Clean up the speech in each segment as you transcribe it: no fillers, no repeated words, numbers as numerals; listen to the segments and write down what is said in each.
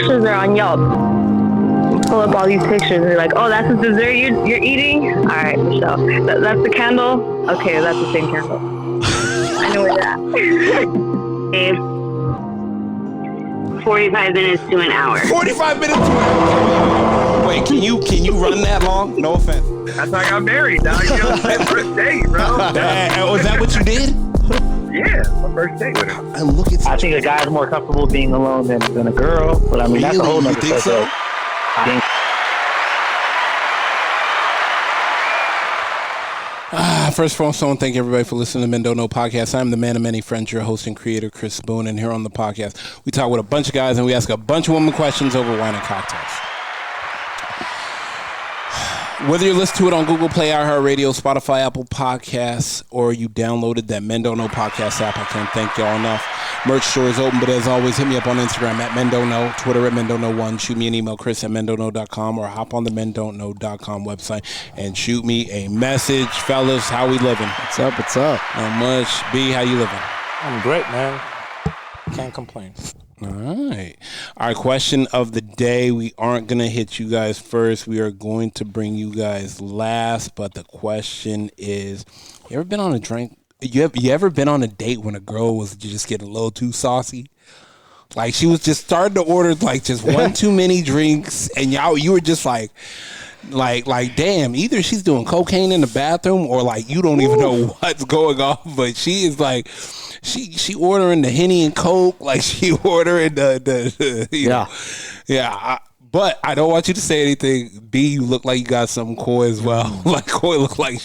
pictures are on Yelp. You pull up all these pictures and you're like, oh, that's the dessert you're eating? All right, Michelle. That's the candle? Okay, that's the same candle. I know where that. 45 minutes to an hour. 45 minutes to an hour. Wait, can you run that long? No offense. That's how I got married. Now you know, first date, bro. Was that what you did? Yeah, my first date with her. And look at. I think a guy's more comfortable being alone than a girl, but I mean that's a whole nother thing. So? First of all, so thank everybody for listening to Men Don't Know Podcast. I'm the man of many friends, your host and creator, Chris Boone, and here on the podcast, we talk with a bunch of guys and we ask a bunch of women questions over wine and cocktails. Whether you listen to it on Google Play, iHeartRadio, Spotify, Apple Podcasts, or you downloaded that Men Don't Know Podcast app, I can't thank y'all enough. Merch store is open, but as always, hit me up on Instagram at Men Don't Know, Twitter at Men Don't Know 1, shoot me an email, Chris at mendontknow.com, or hop on the mendontknow.com website and shoot me a message. Fellas, how we living? What's up? What's up? Not much. B, how you living? I'm great, man. Can't complain. All right. Our question of the day. We aren't going to hit you guys first. We are going to bring you guys last. But the question is, you ever been on a drink? You ever been on a date when a girl was just getting a little too saucy? Like she was just starting to order like just one too many drinks, and you were just like damn, either she's doing cocaine in the bathroom or like you don't even know what's going on. But she is like, she ordering the Henny and Coke, like she ordering the but I don't want you to say anything. B, you look like you got something coy as well. Like Coy looked like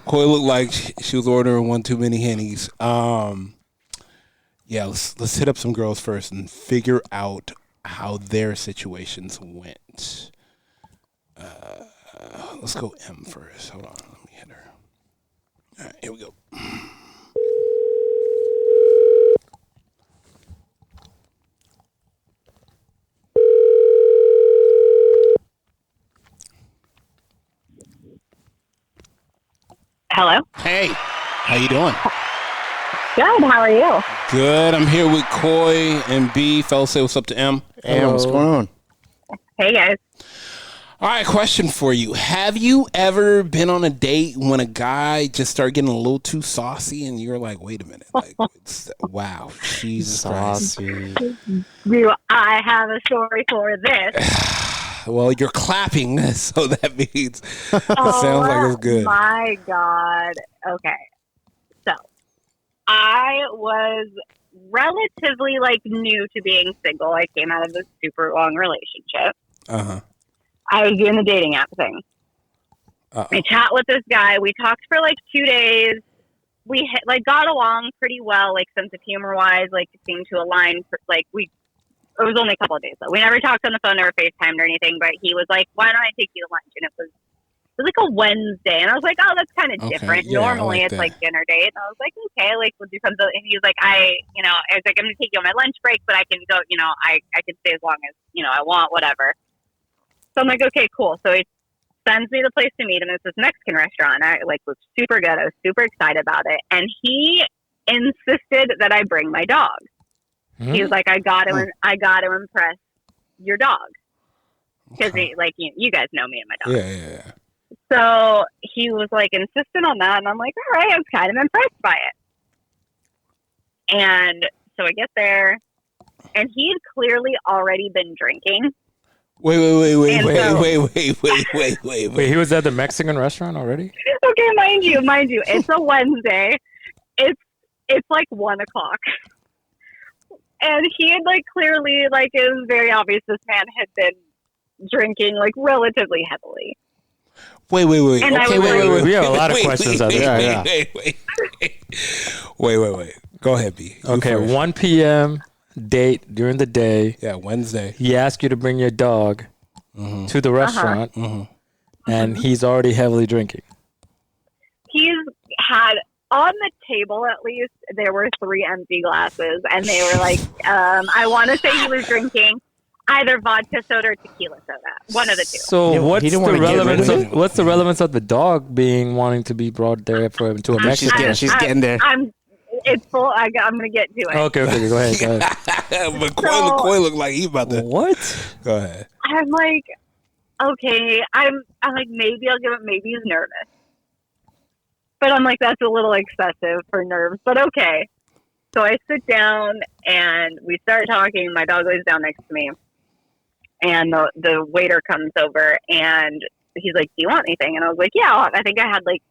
Coy looked like she was ordering one too many Hennies. Yeah, let's hit up some girls first and figure out how their situations went. Let's go M first. Hold on, let me hit her. All right, here we go. Hello? Hey, how you doing? Good, how are you? Good. I'm here with Coy and B. Fellas, say what's up to M. Hey, what's going on? Hey, guys. All right, question for you. Have you ever been on a date when a guy just started getting a little too saucy and you're like, wait a minute, like, wow, Jesus Christ. Do I have a story for this? Well, you're clapping, so that means it sounds like it's good. Oh, my God. Okay. So, I was relatively, new to being single. I came out of a super long relationship. Uh-huh. I was doing the dating app thing. Uh-oh. I chat with this guy. We talked for 2 days. We got along pretty well, sense of humor wise. It seemed to align. It was only a couple of days though. We never talked on the phone, never FaceTimed or anything. But he was like, "Why don't I take you to lunch?" And it was a Wednesday, and I was like, "Oh, that's kind of different. Yeah, Normally, like it's that. Dinner date." And I was like, "Okay, we'll do something." And he was like, I was like, "I'm gonna take you on my lunch break, but I can go. I can stay as long as I want, whatever." So I'm like, "Okay, cool." So he sends me the place to meet him. It's this Mexican restaurant. I was super good. I was super excited about it, and he insisted that I bring my dog. Mm-hmm. He was like, I got to impress your dog. Because you guys know me and my dog. Yeah. So he was insistent on that. And I'm like, all right, I was kind of impressed by it. And so I get there and he had clearly already been drinking. Wait. Wait, he was at the Mexican restaurant already? Okay, mind you, it's a Wednesday. It's 1:00. And he had clearly it was very obvious this man had been drinking relatively heavily. Wait. And Okay, wait. We have a lot of questions out there. Wait. Go ahead, B. Okay, 1 p.m. date during the day. Yeah, Wednesday. He asked you to bring your dog to the restaurant, and he's already heavily drinking. He's had, on the table at least, there were 3 empty glasses, and they were I want to say he was drinking either vodka soda or tequila soda, one of the two. So what's the relevance of the dog wanting to be brought there for him to a Mexican? She's getting there. It's full. I'm going to get to it. Okay, go ahead. McCoy looked like he about to. What? Go ahead. I'm like, okay, I'm like, maybe I'll give it. Maybe he's nervous, but I'm like, that's a little excessive for nerves. But okay. So I sit down and we start talking. My dog lays down next to me, and the waiter comes over and he's like, "Do you want anything?" And I was like, "Yeah, I think I had like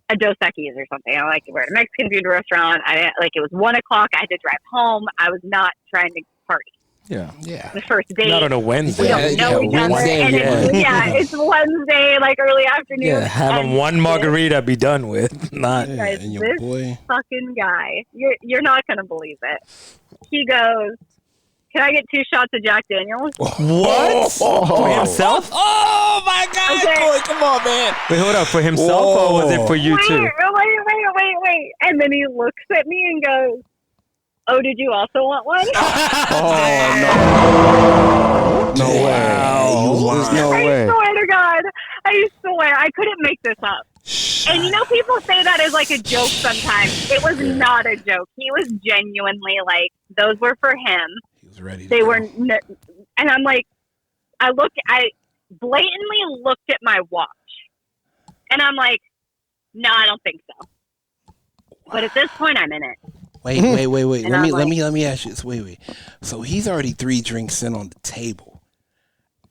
a Dos Equis or something." I like, we're at a Mexican food restaurant. I didn't, like, it was 1 o'clock. I had to drive home. I was not trying to party. Yeah. The first date. Not on a Wednesday. We don't know each other. Wednesday, And it's Wednesday, like early afternoon. Yeah, have him one margarita, be done with. Not. Guys, and your boy. fucking guy. You're not gonna believe it. He goes, "Can I get 2 shots of Jack Daniels?" What? For himself? Oh my God, Okay. boy, come on, man. Wait, hold up. For himself or was it for you too? Wait. And then he looks at me and goes, "Oh, did you also want one?" No way. There's no way. I swear to God. I swear. I couldn't make this up. And you know, people say that as like a joke sometimes. It was not a joke. He was genuinely like, those were for him. He was ready. They were, and I'm like, I blatantly looked at my watch. And I'm like, no, I don't think so. But at this point, I'm in it. Wait. And Let me ask you this. Wait. So he's already 3 drinks in on the table.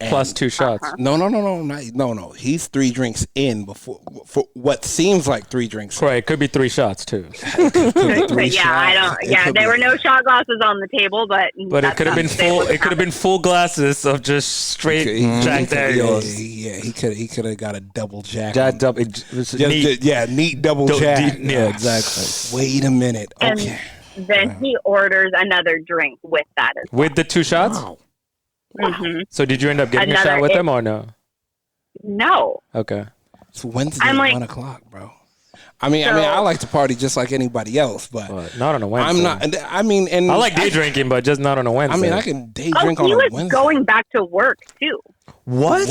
And Plus 2 shots. No. He's 3 drinks in before for what seems like 3 drinks. Right, it could be 3 shots too. There were no shot glasses on the table, but it could have been full. It could have been full glasses of just straight Jack Daniels. Yeah, he could have got a double Jack. Jack double. Neat double Jack. Yeah, exactly. Wait a minute. And Okay. then he orders another drink with that as well. With the 2 shots. Wow. Mm-hmm. So did you end up getting a shot with him or no? No. Okay. It's Wednesday I'm like, 1 o'clock, bro. I mean, I like to party just like anybody else, but not on a Wednesday. I'm not. I mean, and I like day drinking, but just not on a Wednesday. I mean, I can day drink on he a was Wednesday. going back to work too. What?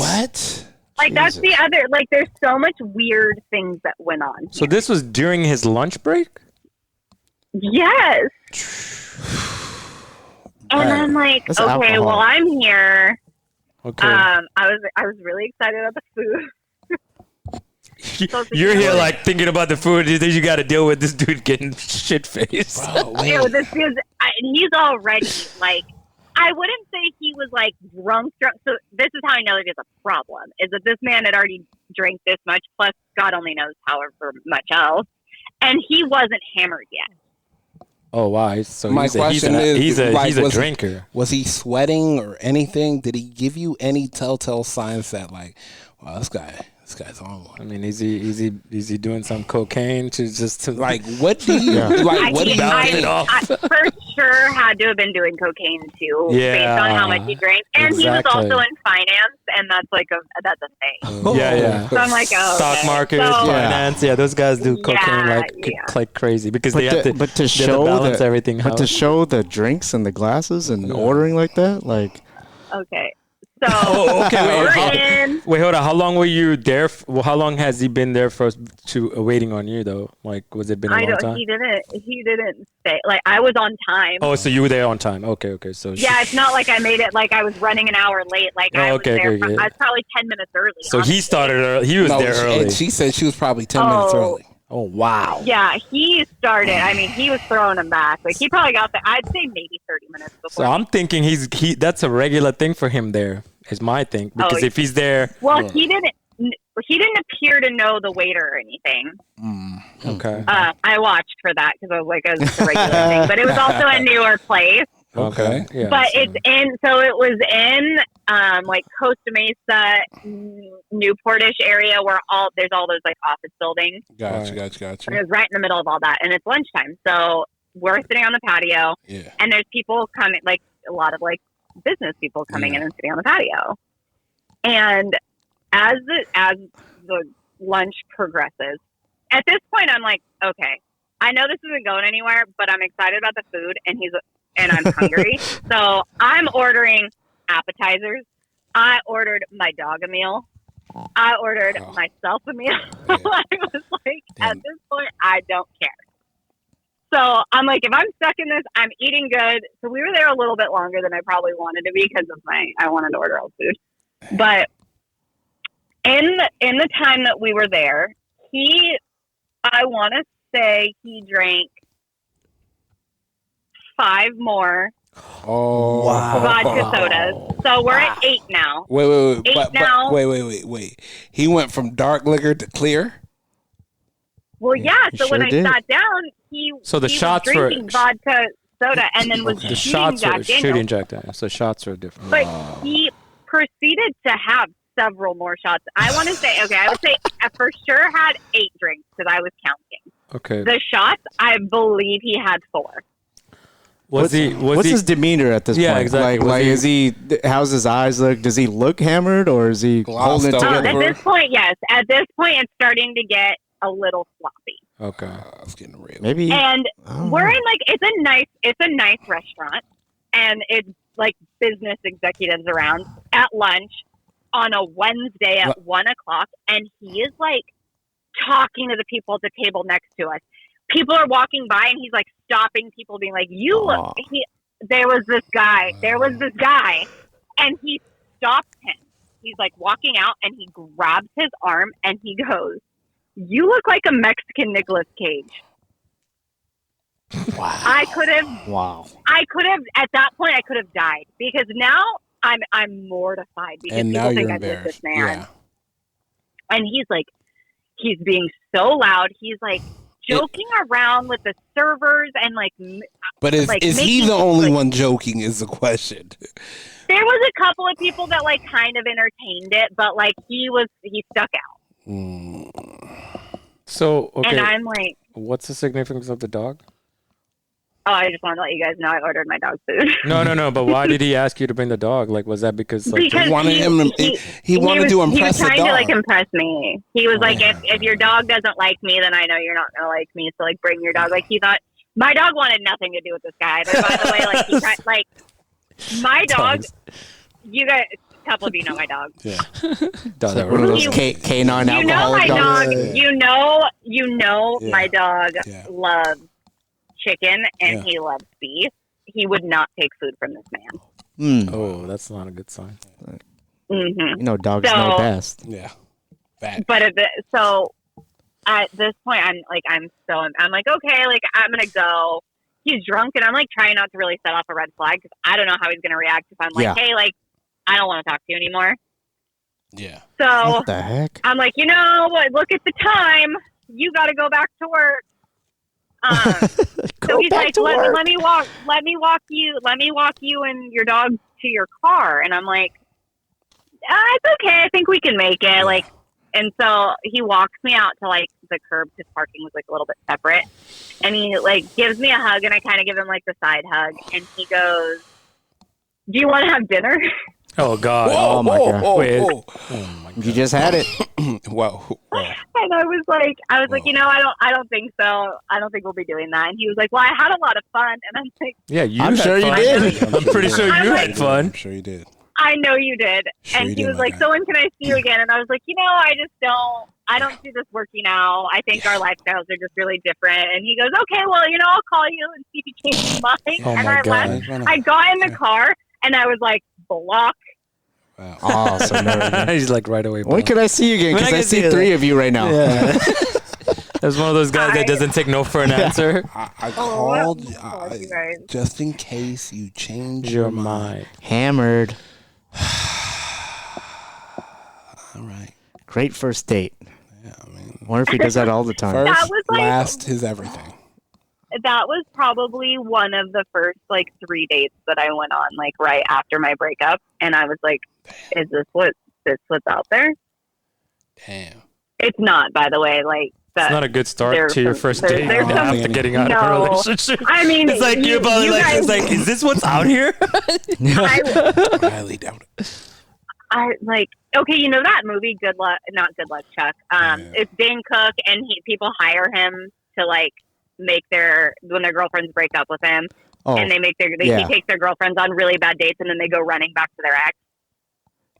Like, that's the other. Like, there's so much weird things that went on. So this was during his lunch break? Yes. And I'm like, That's okay, alcohol. well, I'm here. Okay. I was really excited about the food. You're here like thinking about the food. Then you got to deal with this dude getting shit faced. Bro, wait. Ew, this is, he's already like, I wouldn't say he was like drunk. So this is how I know that there's a problem, is that this man had already drank this much, plus God only knows however much else. And he wasn't hammered yet. Oh wow! So My question is, he's a like, was drinker. Was he sweating or anything? Did he give you any telltale signs that, like, wow, this guy's on one? I mean, is he doing some cocaine to Like, what do you like? What do you balance think? it off? I for sure had to have been doing cocaine too, based on how much he drank. And he was Exactly. also in finance, and that's a thing. Yeah. So I'm like, oh, Stock okay. market, So, finance. Yeah, those guys do cocaine like crazy because they have to balance everything out. But to show the drinks and the glasses and ordering like that, like Okay. So okay. we're in. Wait, hold on. How long were you there? How long has he been there waiting on you though? Like, was it been a long time? He didn't stay. Like, I was on time. Oh, so you were there on time. Okay. So yeah, it's not like I made it like I was running an hour late. Like, I was there. I was probably 10 minutes early. So he started early. He was there early. And she said she was probably 10 minutes early. Oh wow. Yeah, he started. I mean, he was throwing him back. Like, he probably got there. I'd say maybe 30 minutes before. So I'm thinking that's a regular thing for him there. Is my thing, because if he's there, well, he didn't appear to know the waiter or anything. Okay. I watched for that because I was like, it's a regular thing, but it was also a newer place. Okay. Yeah. But it was in like Costa Mesa, Newportish area where there's all those like office buildings. Gotcha. And it was right in the middle of all that, and it's lunchtime, so we're sitting on the patio, and there's people coming, like a lot of like business people coming in and sitting on the patio. And as the lunch progresses, at this point I'm like, okay, I know this isn't going anywhere, but I'm excited about the food, and I'm hungry. So I'm ordering appetizers. I ordered my dog a meal. I ordered myself a meal. I was like, at this point, I don't care. So I'm like, if I'm stuck in this, I'm eating good. So we were there a little bit longer than I probably wanted to be because of I wanted to order all food. But in the time that we were there, I want to say he drank 5 more vodka sodas. So we're at 8 now. Wait. 8 now. Wait. He went from dark liquor to clear? Well, yeah. So sure when I did. sat down, he was shots were drinking vodka soda and then was The shooting shots Jack were Daniels. shooting Jack Daniels. So shots are different. But he proceeded to have several more shots. I want to say, I would say I for sure had 8 drinks because I was counting. Okay. The shots, I believe he had 4. What's his demeanor at this Yeah, point? exactly. Like, is he? How's his eyes look? Does he look hammered, or is he Glossed holding it over. together? At this point, yes. At this point, it's starting to get a little sloppy. Okay. It's getting real. Maybe. And Oh. we're in like it's a nice restaurant, and it's like business executives around at lunch on a Wednesday at 1:00, and he is like talking to the people at the table next to us. People are walking by, and he's like stopping people, being like, "You look." There was this guy, and he stopped him. He's like walking out, and he grabs his arm, and he goes, "You look like a Mexican Nicolas Cage." Wow. I could have at that point I could have died because now I'm mortified because And now people you're think I'm with embarrassed. this man. Yeah. And he's being so loud. He's like joking around with the servers and like. But is he making- the only one joking is the question. There was a couple of people that like kind of entertained it, but like he stuck out. So okay. And I'm like, what's the significance of the dog? oh, I just want to let you guys know I ordered my dog food. No. But why did he ask you to bring the dog? Like, was that because Because wanted he wanted to impress He was the trying to dog. like impress me. He was like, if your dog doesn't like me, then I know you're not gonna like me. So like, bring your dog. Like he thought my dog wanted nothing to do with this guy. But by the way, like he tried, like my dog. You guys, a couple of you know my dog. Yeah. One of those canine You know alcoholic my dogs. dog. You know Yeah. my dog Yeah. loves chicken and Yeah. he loves beef. He would not take food from this man. Oh, that's not a good sign. Mm-hmm. You know, dogs So- know best. Yeah. Fact. But so at this point, I'm like, okay, like I'm gonna go. He's drunk, and I'm like trying not to really set off a red flag because I don't know how he's gonna react if I'm like, Yeah. hey, like I don't want to talk to you anymore. Yeah. So What the heck? I'm like, look at the time. You got to go back to work. So he's like, let me walk you and your dog to your car. And I'm like, it's okay. I think we can make it. Like, and so he walks me out to like the curb because parking was like a little bit separate. And he like gives me a hug, and I kind of give him like the side hug. And he goes, "Do you want to have dinner?" Oh God. Oh my God. Wait. Whoa. Oh my God. You just had it. Whoa. And I was like, I don't think so. I don't think we'll be doing that. And he was like, well, I had a lot of fun. And I'm like, Yeah, you. I'm had sure you fun. did. I'm pretty sure I'm you like- had fun. I'm sure you did. I know you did. Sure And you he did, was my like, guy. so when can I see you again? And I was like, I don't see this working out. I think our lifestyles are just really different. And he goes, okay, well, I'll call you and see if you change your mind. Oh and my I God. left. I got in the car and I was like, block. Wow. Oh, so nervous. He's like right away. When can I see you again? When Because I I can see see you. 3 of you right now. Yeah. There's one of those guys that doesn't take no for an answer. I called you guys. just in case you change Your mind. Hammered. All right. Great first date. Yeah, I mean, Wonder if he does that all the time. first, That was like- last is everything. That was probably one of the first like 3 dates that I went on, like right after my breakup. And I was like, is this what's out there? Damn. It's not, by the way. Like, It's not a good start there's to your some- first there's- date there's some- after getting out of a No. relationship. I mean, It's like you're probably like, it's like, is this what's out here? I, Highly doubt it. I like, okay, that movie, not Good Luck, Chuck. Yeah. It's Dane Cook, and people hire him to like make when their girlfriends break up with him, Oh, and he takes their girlfriends on really bad dates, and then they go running back to their ex.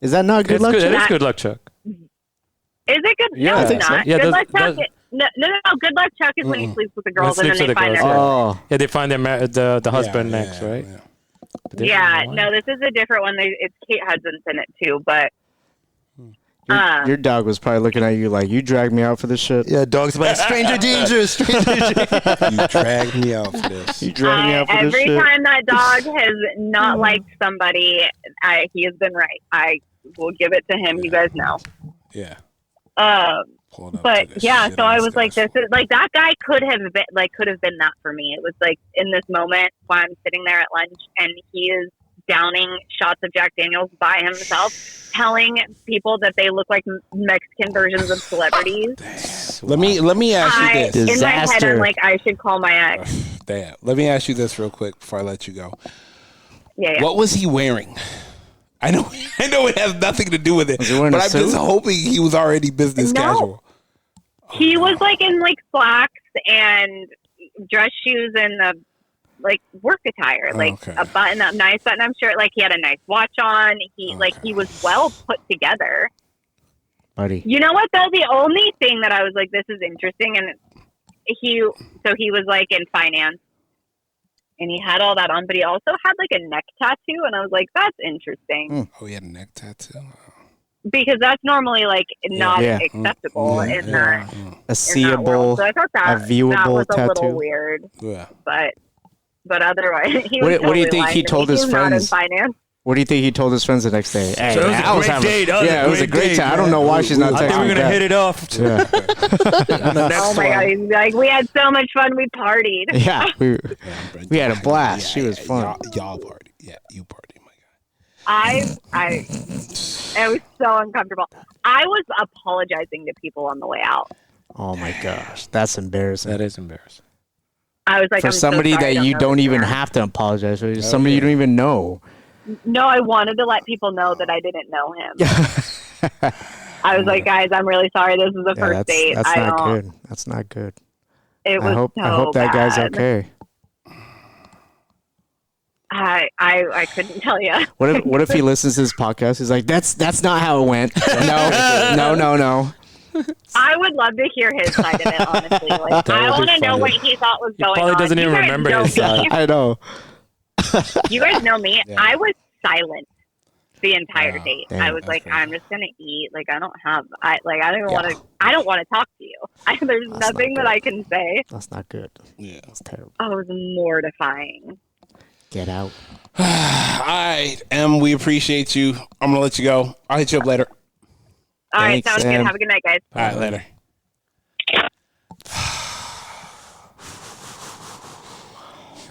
is that not good It's luck? good. It Chuck? is good luck, Chuck. Is it good? Yeah, no, I it's think so. not. Yeah, Good those- Luck, Chuck. those- No. Good luck, Chuck, is when he sleeps with the girls When he and then they sleeps with find the their. girls, Oh, Yeah, they find the husband next, right? Yeah. But this Yeah, is one. no, this is a different one. It's Kate Hudson's in it too, but your dog was probably looking at you like, you dragged me out for this shit. Yeah, dog's like stranger danger, stranger danger. You dragged me out for this. You dragged me out for this every shit. time that dog has not liked somebody, he has been right. I will give it to him. You guys know. Yeah. Pull it up to But this yeah, shit so on I this was like, guy's this is like that guy could have been that for me. It was like in this moment while I'm sitting there at lunch and he is downing shots of Jack Daniels by himself, telling people that they look like Mexican versions of celebrities. Let me ask you this. In my head, Disaster. I'm like, I should call my ex. Damn. Let me ask you this real quick before I let you go. Yeah. What was he wearing? I know it has nothing to do with it, Was he wearing but a I'm just suit? hoping he was already business No. casual. He was like in like slacks and dress shoes and work attire, Okay. a nice button up shirt. Like he had a nice watch on. He was well put together. Buddy. You know what though? The only thing that I was like, this is interesting, and he was like in finance, and he had all that on, but he also had like a neck tattoo, and I was like, that's interesting Oh, he had a neck tattoo. because that's normally like not Yeah. acceptable in that. A In that world. seeable. So I thought that viewable was a tattoo. little weird, Yeah. but otherwise, he What was do you totally think he lying to told me. his He's not in friends? finance. What do you think he told his friends the next day? Hey, So it was I a was great having, date. That was yeah, a it was a great great date, time. I man. don't know why she's not I think texting we're me gonna back. hit it off. Yeah. On the next Oh my god! one. He's like, we had so much fun. We partied. Yeah, we had a blast. She was fun. Y'all party. Yeah, you party, my guy. I was so uncomfortable. I was apologizing to people on the way out. Oh my gosh, that's embarrassing. That is embarrassing. I was like, For I'm so somebody sorry, I that you know don't this even man. have to apologize for, somebody you don't even know. No, I wanted to let people know that I didn't know him. I was like, guys, I'm really sorry. This is the Yeah, first date. that's I not don't. good. That's not good. It was I hope that guy's bad. okay. I couldn't tell you. What if he listens to this podcast? He's like, that's not how it went. No. I would love to hear his side of it, honestly. Like, That I would be want to know funny. what he thought was going probably on. doesn't even You guys remember know his me. side. I know. You guys know me. Yeah. I was silent the entire date. Damn, I was like, okay. I'm just gonna eat. Like, I don't even want to. I don't want to talk to you. There's That's nothing not that good. I can say. That's not good. Yeah. That's terrible. Oh, it was mortifying. Get out. All right, Em, we appreciate you. I'm gonna let you go. I'll hit you up later. All right, Thanks, sounds Sam. good. Have a good night, guys. All right, later.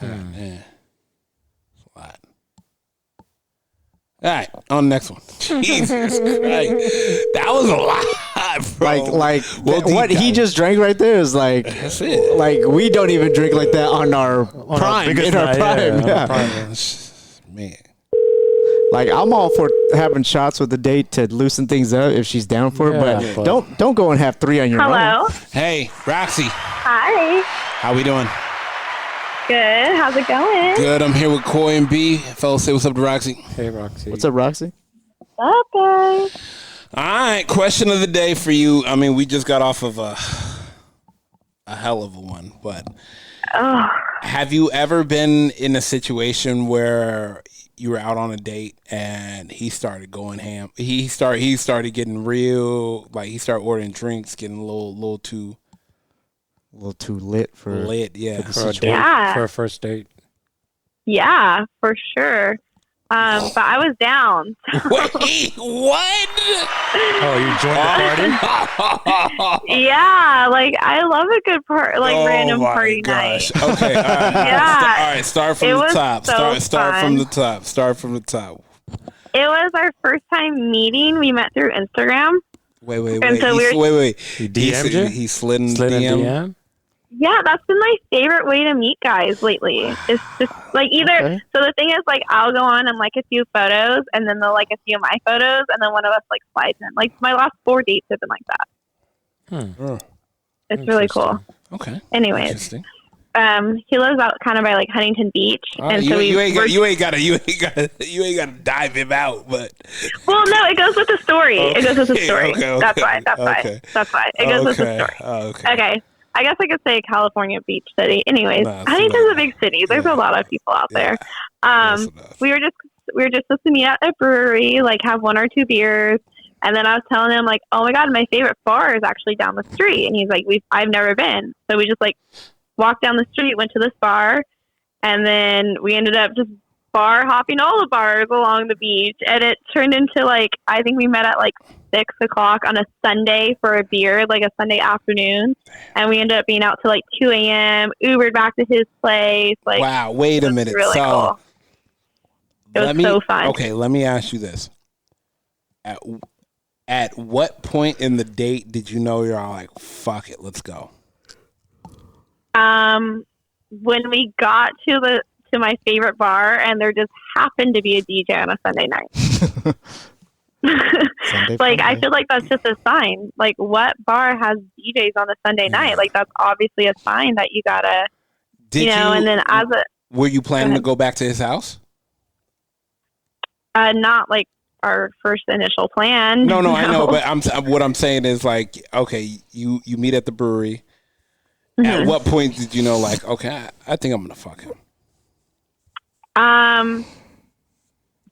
Man. It's a lot. All right, on the next one. Jesus Christ. That was a lot, bro. Like We'll what deep he dive. just drank right there is like, That's it. like we don't even drink like that on our prime. biggest In our night, prime, on yeah. our prime. Man. Like I'm all for having shots with the date to loosen things up if she's down for it, Yeah, but but- don't go and have 3 on your own. Hello. Hey, Roxy. Hi. How we doing? Good. How's it going? Good. I'm here with Coy and B. Fellas, say what's up to Roxy. Hey, Roxy. What's up, Roxy? Up, guys. All right, question of the day for you. I mean, we just got off of a hell of a one, but have you ever been in a situation where you were out on a date and he started going ham? He started getting real, like he started ordering drinks, getting a little too lit for lit. Yeah. for a date, Yeah. for a first date. Yeah, for sure. But I was down. Wait, what? Oh, you joined the party? Yeah, like I love a good random Oh my party gosh. night. Okay, all right. Yeah. All right, start from It the was top. so Start fun. from the top. Start from the top. It was our first time meeting. We met through Instagram. Wait. And so Wait. He DM'd you? He slid in Slid in DM. DM? Yeah, that's been my favorite way to meet guys lately. It's just like either. Okay. So the thing is, like, I'll go on and like a few photos, and then they'll like a few of my photos, and then one of us like slides in. Like my last 4 dates have been like that. Hmm. It's really cool. Okay. Anyways, Interesting. he lives out kind of by like Huntington Beach, and so you ain't gotta dive him out, but well, no, it goes with the story. Okay. It goes with the story. Okay. That's why. Okay. That's why. It goes with the story. Okay. I guess I could say California Beach City. Anyways, Huntington's a big city. There's a lot of people out there. We were just supposed to meet at a brewery, like have 1 or 2 beers. And then I was telling him like, oh my God, my favorite bar is actually down the street. And he's like, I've never been. So we just like walked down the street, went to this bar. And then we ended up just bar hopping all the bars along the beach. And it turned into like, I think we met at like 6 o'clock on a Sunday for a beer, like a Sunday afternoon. And we ended up being out till like 2 a.m., Ubered back to his place. Like, wow, wait a minute. Really cool. It was so fun. Okay, let me ask you this. At what point in the date did you know you're all like, fuck it, let's go? When we got to my favorite bar, and there just happened to be a DJ on a Sunday night. Like, I feel like that's just a sign. Like, what bar has DJs on a Sunday night? Like, that's obviously a sign that you gotta, and then were you planning to go back to his house? Not like our first initial plan. No, I know, but what I'm saying is like, okay, you meet at the brewery. Mm-hmm. At what point did you know, like, okay, I think I'm gonna fuck him?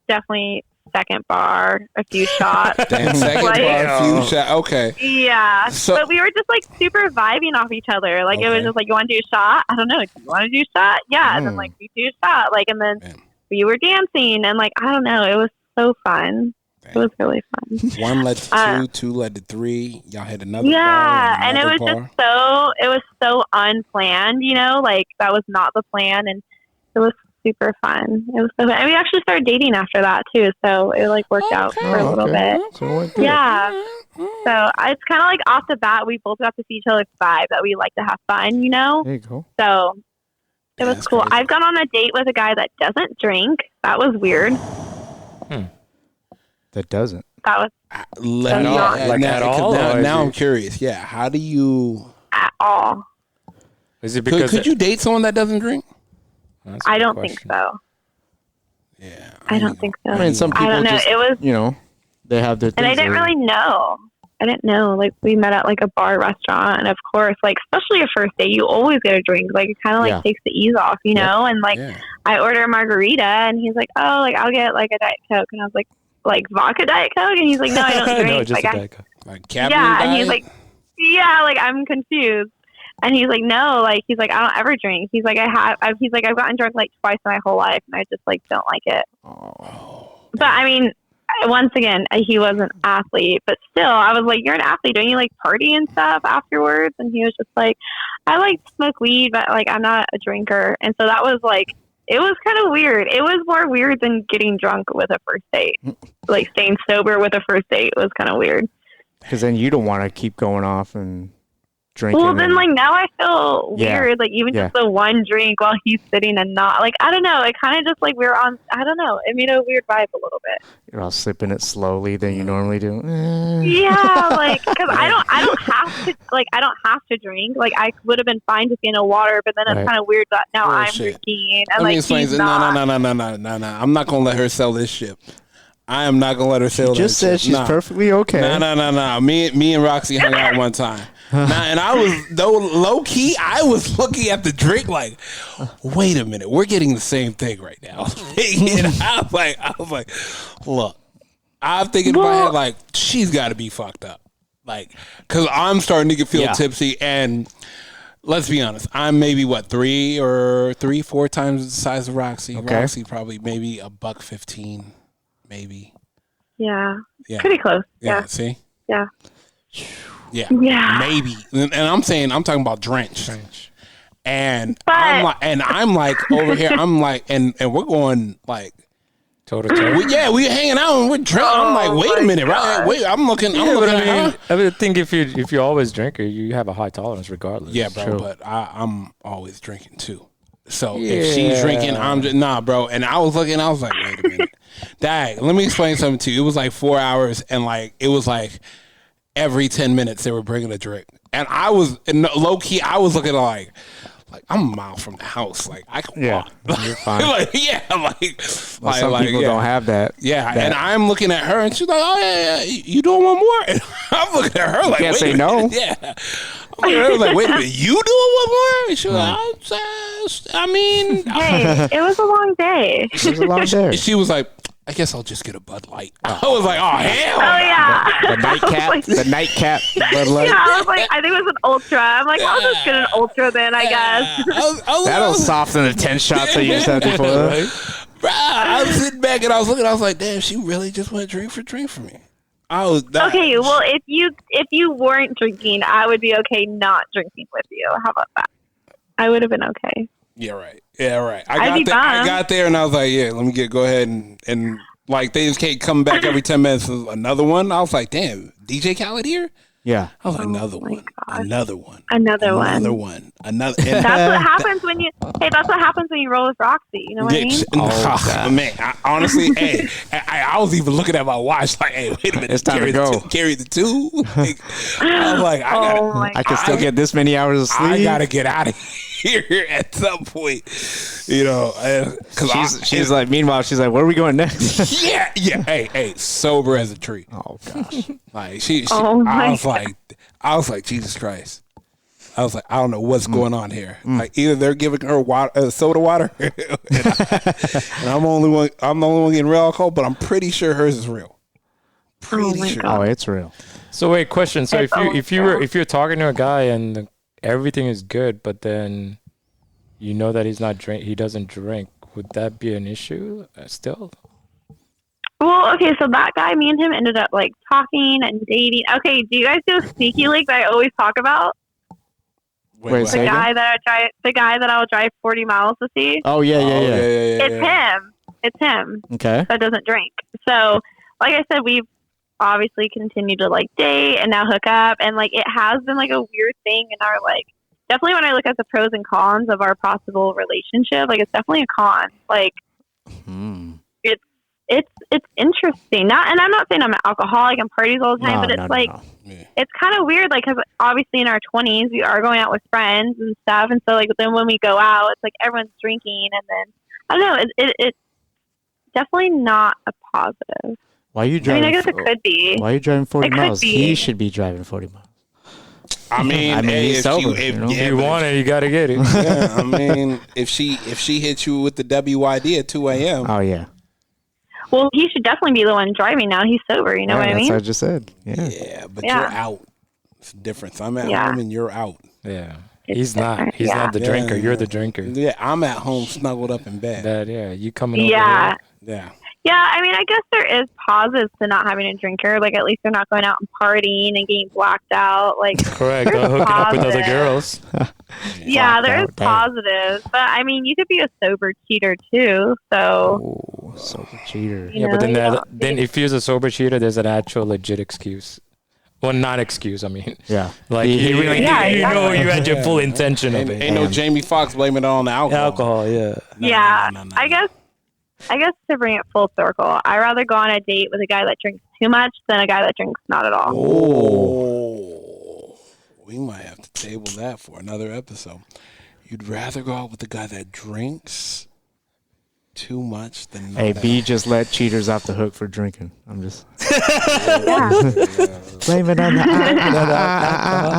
Definitely second bar, a few shots. Second bar, a few shots. Okay. Yeah, but we were just like super vibing off each other. Like it was just like, you want to do a shot? I don't know. You want to do a shot? Yeah, and then like we do a shot. Like, and then we were dancing, and like I don't know, it was so fun. It was really fun. 1 led to 2, 2 led to 3. Y'all had another bar. Yeah, and it was just so unplanned, like that was not the plan, and it was super fun. It was so fun. And we actually started dating after that too, so it like worked out for a little bit. Yeah. So it's kind of like off the bat, we both got to see each other's vibe that we like to have fun, There you go. So it was cool. Crazy. I've gone on a date with a guy that doesn't drink. That was weird. That doesn't. That was at all. Now I'm curious. Yeah, how do you? At all. Is it because could you date someone that doesn't drink? I don't think so. Yeah, I don't think so. I mean, some people just, it was, they have their things. And I didn't really know. I didn't know. Like, we met at like a bar restaurant, and of course, like, especially a first date, you always get a drink. Like, it kind of like takes the ease off, and like, I order a margarita, and he's like, oh, like, I'll get like a Diet Coke, and I was like vodka Diet Coke, and he's like, no, I don't drink. No, just like, a Diet Coke. Like Captain yeah, Diet? and he's like, yeah, like, I'm confused. And he's like, no, like, he's like, I don't ever drink. He's like, he's like, I've gotten drunk like twice in my whole life, and I just like don't like it. Oh. But I mean, once again, he was an athlete, but still, I was like, you're an athlete, don't you like party and stuff afterwards? And he was just like, I like to smoke weed, but like, I'm not a drinker. And so that was like, it was kind of weird. It was more weird than getting drunk with a first date. Like, staying sober with a first date was kind of weird. Because then you don't want to keep going off and drinking. Well, then, like, now I feel weird. Like, even just the one drink while he's sitting and not, like, I don't know. It kind of just, like, we were on, I don't know. It made a weird vibe a little bit. You're all sipping it slowly than you normally do. Yeah, like, because I don't have to drink. Like, I would have been fine just getting a water, but then it's kind of weird that now I'm drinking. And, like, he's not. No. I'm not going to let her sell this shit. I am not going to let her sell this shit. Just said she's perfectly okay. No. Me and Roxy hung out one time. And I was, low key, I was looking at the drink like, wait a minute, we're getting the same thing right now. And I was like, look, I'm thinking in my head, like, she's got to be fucked up. Like, because I'm starting to feel tipsy, and let's be honest, I'm maybe, 4 times the size of Roxy. Okay. Roxy probably maybe $1.15, maybe. Yeah. Pretty close. Yeah. See? Yeah. Yeah, maybe. And I'm talking about drenched. And I'm like over here. I'm like, and we're going like toe to toe. We're hanging out and we're drinking. I'm like, wait a minute, right? Wait, I'm looking. I think if you always drink, you have a high tolerance regardless. Yeah, bro. True. But I'm always drinking too. So if she's drinking, I'm just bro. And I was looking. I was like, wait a minute, Dang. Let me explain something to you. It was like 4 hours, and like it was like. Every 10 minutes they were bringing a drink. And I was, low key, I was looking like I'm a mile from the house. Like I can walk. You're fine. Like yeah, like some people don't have that. Yeah, and I'm looking at her, and she's like, "Oh yeah, you doing one more?" And I'm looking at her like, can't "Wait say a minute." no. Yeah, I'm looking at her like, "Wait a minute, you doing one more?" And she was like, "I mean, Hey, it was a long day. It was a long day. she was like, I guess I'll just get a Bud Light. I was like, oh hell, Oh yeah. The nightcap. The nightcap. Bud Light. Yeah, I was like, I think it was an ultra. I'm like, I'll just get an ultra then, I guess. That'll soften the 10 shots I used to have before. Bruh, I was sitting back and I was looking. I was like, damn, she really just went drink for me. I was Okay, well, if you weren't drinking, I would be okay not drinking with you. How about that? I would have been okay. Yeah, right. Yeah, right. I'd be I got there and I was like, yeah, let me go ahead and like they just kept coming back every 10 minutes. Another one. I was like, damn, DJ Khaled here? Yeah. I was like, another one. And That's what happens when you. Hey, that's what happens when you roll with Roxy. You know what I mean? Man, honestly, hey, I was even looking at my watch like, hey, wait a minute, It's time to go. Carry the two. Like, I was like, I can still get this many hours of sleep. I gotta get out of here at some point, you know. Cause she's like, meanwhile, she's like, where are we going next? yeah. Hey, sober as a tree. Oh gosh. Like she I was like, Jesus Christ. I was like, I don't know what's going on here. Like either they're giving her soda water, and I'm the only one getting real alcohol. But I'm pretty sure hers is real. Pretty sure. Oh, it's real. So wait, question. So if you're talking to a guy and everything is good, but then you know that he doesn't drink, would that be an issue still? Well, okay, so that guy, me and him ended up like talking and dating. Okay, do you guys do Sneaky Lake that I always talk about? Wait, The guy that I'll drive 40 miles to see. Oh yeah. It's him. It's him. Okay. That doesn't drink. So, like I said, we've obviously continued to like date and now hook up, and like it has been like a weird thing in our like. Definitely, when I look at the pros and cons of our possible relationship, like it's definitely a con. Like, it's interesting. And I'm not saying I'm an alcoholic and parties all the time, but it's it's kind of weird. Like, because obviously in our 20s we are going out with friends and stuff, and so like then when we go out, it's like everyone's drinking, and then I don't know. It's definitely not a positive. Why are you driving? I mean, I guess it could be. Why are you driving 40 miles? Be. He should be driving 40 miles. I mean, he's sober. If you want it, you gotta get it. Yeah, I mean, if she hits you with the WYD at 2 a.m. Oh yeah. Well, he should definitely be the one driving now. He's sober. You know what I mean? That's what I just said. Yeah. Yeah, but you're out. It's a difference. I'm at home and you're out. Yeah. He's not the drinker. You're the drinker. Yeah, I'm at home snuggled up in bed. You coming over here. Yeah. Yeah, I mean, I guess there is positives to not having a drinker. Like, at least they're not going out and partying and getting blacked out. Like, correct. Hooking up with other girls. Yeah, there is positives. But, I mean, you could be a sober cheater, too. So. Sober cheater. Yeah, but then if you're a sober cheater, there's an actual legit excuse. Well, not excuse, I mean. Yeah. Like, you really you know you had your full intention of it. Ain't no Jamie Foxx blaming it on the alcohol. Alcohol, yeah. No. I guess to bring it full circle, I'd rather go on a date with a guy that drinks too much than a guy that drinks not at all. Oh, we might have to table that for another episode. You'd rather go out with the guy that drinks too much than not. Hey, B just let cheaters off the hook for drinking. I'm just blame it on the.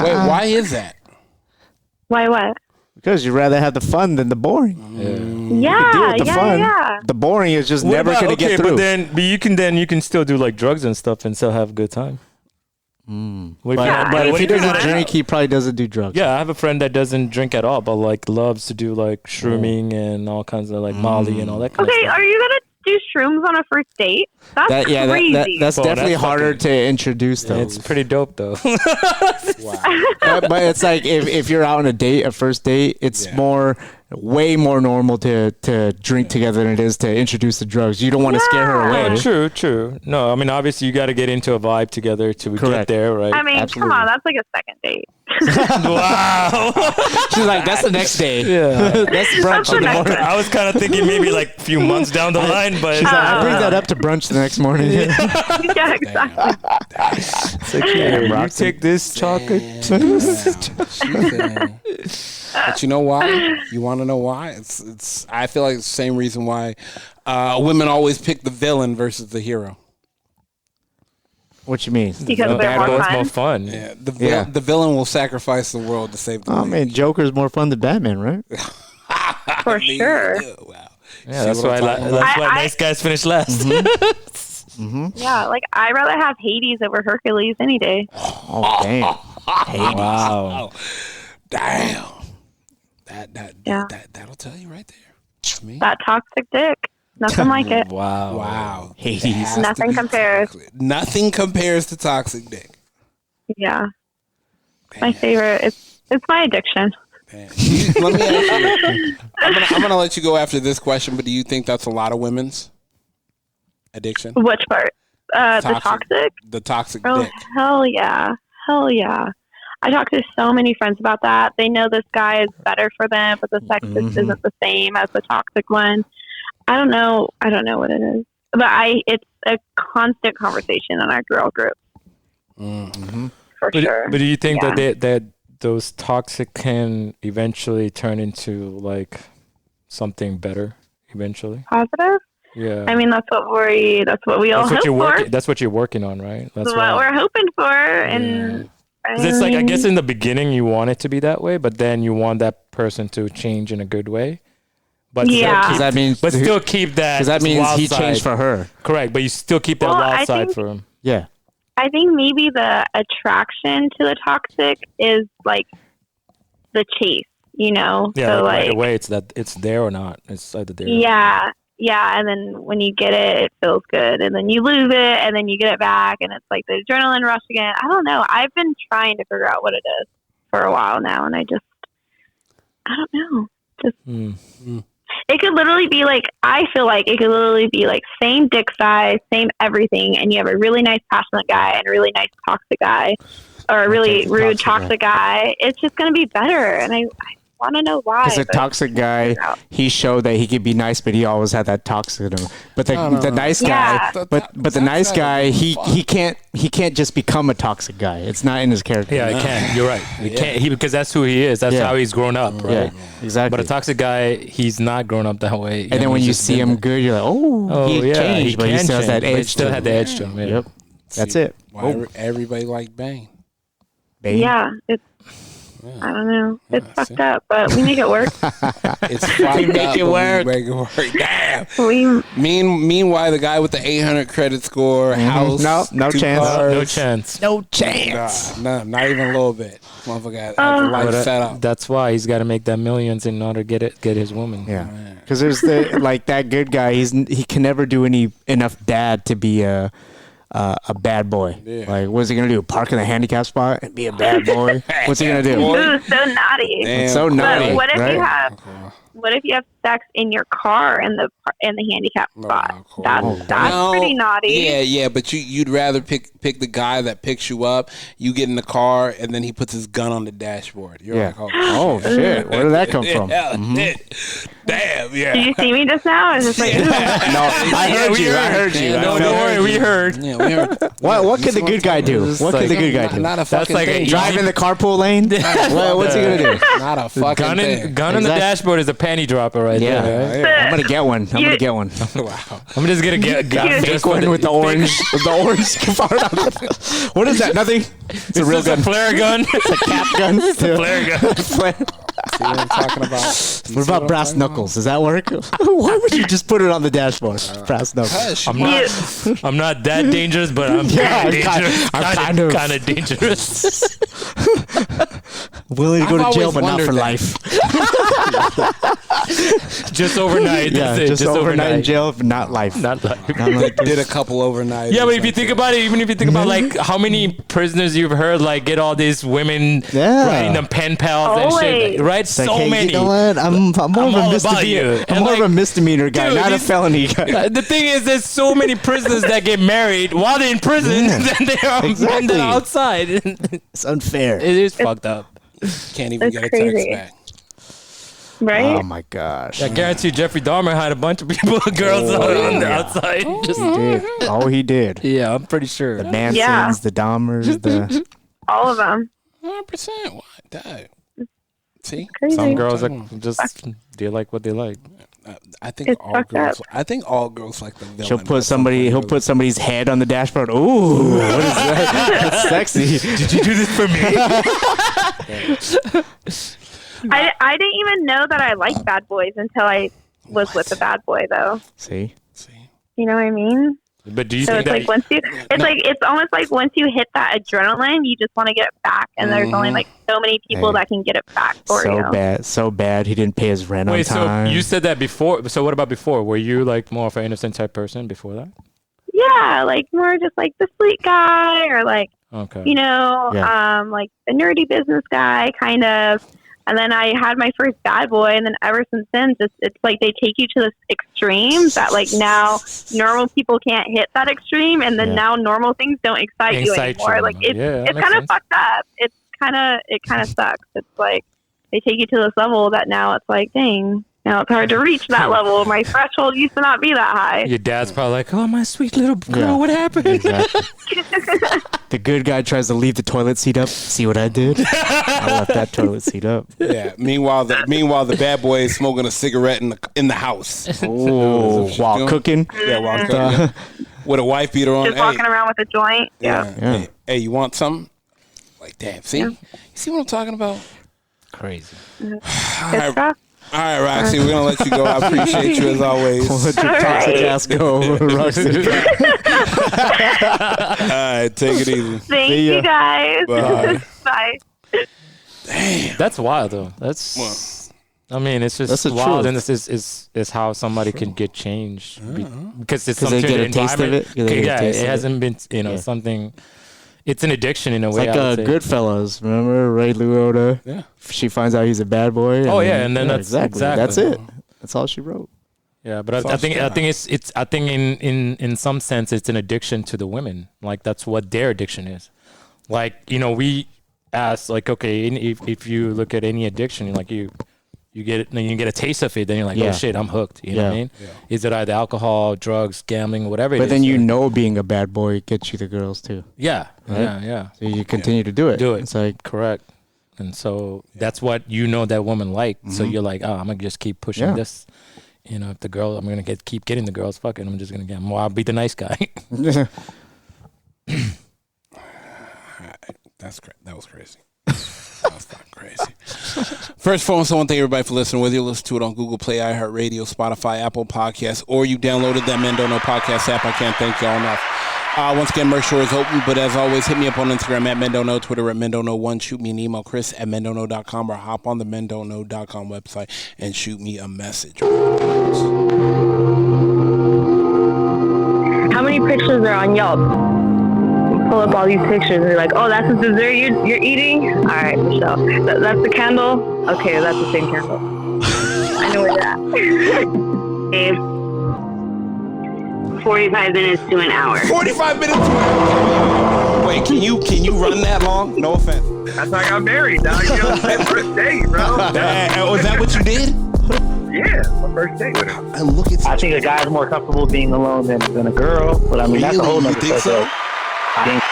Wait, why is that? Why what? Because you'd rather have the fun than the boring. Yeah, fun. The boring is just never going to get through. But you can still do like drugs and stuff and still have a good time. But if he doesn't drink, he probably doesn't do drugs. Yeah, I have a friend that doesn't drink at all, but like loves to do like shrooming and all kinds of like Molly and all that kind of stuff. Are you gonna do shrooms on a first date? That's crazy. That's definitely harder to introduce, though. It's pretty dope, though. Wow. But it's like if you're out on a first date, it's way more normal to drink together than it is to introduce the drugs. You don't want to scare her away. True. No, I mean, obviously, you got to get into a vibe together to get there, right? I mean, come on, that's like a second date. Wow. She's like, that's the next day. Yeah. That's brunch in the morning. I was kind of thinking maybe like a few months down the line, but she's like, I bring that up to brunch the next morning. Yeah, exactly. like, here, you take this chocolate. But you know why? You want to know why? It's. I feel like it's the same reason why women always pick the villain versus the hero. What you mean? Because they're more fun. More fun. Yeah, the villain will sacrifice the world to save the world. I mean, Joker's more fun than Batman, right? For sure. Wow. Yeah, that's why nice guys finish last. Yeah, like I'd rather have Hades over Hercules any day. Oh, damn. Hades. Wow. Damn. That'll tell you right there. Me? That toxic dick. Nothing like it. Wow. Hades. Nothing compares. Nothing compares to toxic dick. Yeah. My favorite. It's my addiction. Let me ask you. I'm gonna let you go after this question, but do you think that's a lot of women's addiction? Which part? The toxic? The toxic Oh, dick. hell yeah. Hell yeah. I talk to so many friends about that. They know this guy is better for them, but the sex just isn't the same as the toxic one. I don't know what it is. But it's a constant conversation in our girl group. For sure. But do you think that those toxic can eventually turn into like something better eventually? Positive? Yeah. I mean, that's what we all hope for. That's what you're working on, right? That's what we're hoping for. And 'cause it's like, I guess in the beginning you want it to be that way, but then you want that person to change in a good way. But still keep that. Because that means wild he side. changed for her. Correct, but you still keep that wild side for him. Yeah. I think maybe the attraction to the toxic is like the chase, you know? Yeah, so right away it's there or not. It's either there. Yeah. Yeah, and then when you get it, it feels good. And then you lose it, and then you get it back, and it's like the adrenaline rush again. I don't know. I've been trying to figure out what it is for a while now, and I don't know. It could literally be like, I feel like it could literally be like same dick size, same everything, and you have a really nice passionate guy and a really nice toxic guy, or a really rude toxic guy. It's just going to be better, and I want to know why. Because the toxic guy, he showed that he could be nice, but he always had that toxic in him. But the nice guy, but the nice guy, he can't just become a toxic guy. It's not in his character. Yeah, it can't. You're right. It can't. Because that's who he is. That's how he's grown up, right? Yeah, exactly. But a toxic guy, he's not grown up that way. And then when you see him good, you're like, he changed, but he still has that edge. He still had the edge to him. Yeah. Yep. That's it. Why everybody like Bane? Yeah, I don't know. It's fucked up, but we make it work. It's fucked we make up, it work. We make it work. Damn. Meanwhile, the guy with the 800 credit score, house, no chance. Cars, No chance. No, not even a little bit. Motherfucker has a life set up. That's why he's got to make that millions in order to get his woman. Yeah, because there's like that good guy. He can never do enough bad to be a bad boy. Yeah. Like, what's he gonna do? Park in a handicap spot and be a bad boy? What's he gonna do? Ooh, so naughty. It's so naughty. But what if right? what if you have sex in your car in the handicap spot? That's pretty naughty. Yeah, but you'd rather pick the guy that picks you up. You get in the car and then he puts his gun on the dashboard. You're like, oh shit, where did that come from? Damn, yeah. Did you see me just now? I was just like, no, I heard you. No, don't worry, we heard. Yeah, we heard. What could the good guy do? What could the good guy do? Not a fucking thing. Drive in the carpool lane? What's he gonna do? Not a fucking thing. Gun on the dashboard is a panty dropper right there. Right? I'm gonna get one. Wow. I'm just gonna get fake one with the orange part on it. What is that? Nothing. It's a real gun. A flare gun. It's a cap gun. It's a flare gun. See what I'm talking about? What about brass knuckles? Does that work? Why would you just put it on the dashboard? Brass knuckles. I'm not that dangerous, but I'm dangerous. I'm kind of dangerous. Willing to go to jail, but not for life. Just overnight. Yeah, just overnight in jail, but not life. Not life. Did a couple overnight. Yeah, but if you think about it, even if you think about like how many prisoners you've heard like get all these women writing them pen pals and shit, right? Like, so hey, many. You know what? I'm more of a misdemeanor. I'm more of a misdemeanor guy, not a felony guy. The thing is, there's so many prisoners that get married while they're in prison than they are when they're outside. It's unfair. It is fucked up. Can't even get a text back. right? Oh my gosh. I guarantee Jeffrey Dahmer had a bunch of people, girls on the outside. Just He did. Oh, he did. yeah, I'm pretty sure. The Mansons, Yeah. the Dahmers, the All of them. 100%. What? That. See, Crazy. Some girls are just they like what they like. I think It's all fucked girls. up. I think all girls like the villain. He'll put somebody's head on the dashboard. Ooh, what is that? That's sexy. Did you do this for me? I didn't even know that I liked bad boys until I was with a bad boy, though. See? You know what I mean? But do you So think it's that like once you, it's almost like once you hit that adrenaline, you just want to get it back, and there's only like so many people that can get it back for you. So bad. He didn't pay his rent on time. So you said that before. So what about before? Were you like more of an innocent type person before that? Yeah, like more just like the sweet guy, or like Okay. you know, like the nerdy business guy, kind of. And then I had my first bad boy, and then ever since then, it's like they take you to this extreme that like now normal people can't hit that extreme, and then now normal things don't excite you anymore. Like it's kind of fucked up. It kind of sucks. It's like they take you to this level that now it's like, dang, now it's hard to reach that level. My threshold used to not be that high. Your dad's probably like, "Oh, my sweet little girl, what happened?" Exactly. The good guy tries to leave the toilet seat up. See what I did? I left that toilet seat up. Yeah. Meanwhile, the bad boy is smoking a cigarette in the house. Oh, while cooking. Yeah, while cooking. With a wife beater on. Just walking around with a joint. Yeah. Hey, you want something? Like, damn. See, you see what I'm talking about? Crazy. It's rough. All right, Roxy, we're gonna let you go. I appreciate you as always. Let your toxic ass go, Roxy. All right, take it easy. Thank you guys. Bye. Bye. Damn. That's wild though. That's. I mean, it's just That's the wild, truth. and this is how somebody can get changed because it's 'Cause they something get a taste of environment- it? They get a Yeah, taste it of hasn't been something. It's an addiction in a It's way. like I would say. Goodfellas. Remember Ray Liotta? Yeah. She finds out he's a bad boy. And then that's exactly. That's it. That's all she wrote. Yeah, but I think in some sense it's an addiction to the women. Like that's what their addiction is. Like we ask like okay, if you look at any addiction, like you get a taste of it, then you're like oh shit, I'm hooked. You know what I mean? Yeah. Is it either alcohol, drugs, gambling, whatever? But then being a bad boy gets you the girls too. Yeah, right? yeah. So you continue to do it. It's like correct. And so that's what that woman liked. So you're like, oh, I'm gonna just keep pushing this. If the girl, I'm gonna keep getting the girls. Fuck it, I'm just gonna get more. I'll be the nice guy. That's great. That was crazy. That was fucking crazy. First phone, so I want to thank everybody for listening. Whether you listen to it on Google Play, iHeartRadio, Spotify, Apple Podcasts, or you downloaded that Men Don't Know podcast app, I can't thank y'all enough. Once again, merch store is open, but as always, hit me up on Instagram at Men Don't Know, Twitter at Men Don't Know 1. Shoot me an email, Chris at mendontknow.com, or hop on the mendontknow.com website and shoot me a message. How many pictures are on Yelp? Pull up all these pictures and you're like, oh, that's the dessert you're eating? All right, Michelle. That's the candle? Okay, that's the same candle. I know where you're at. Babe, 45 minutes to an hour. 45 minutes to an hour. Wait, can you run that long? No offense. That's how I got married, dog. You know, my first date, bro. Was that what you did? Yeah, my first date with her. And look at I think a guy's more comfortable being alone than a girl, but I mean, that's a whole you nother think so? subject. I think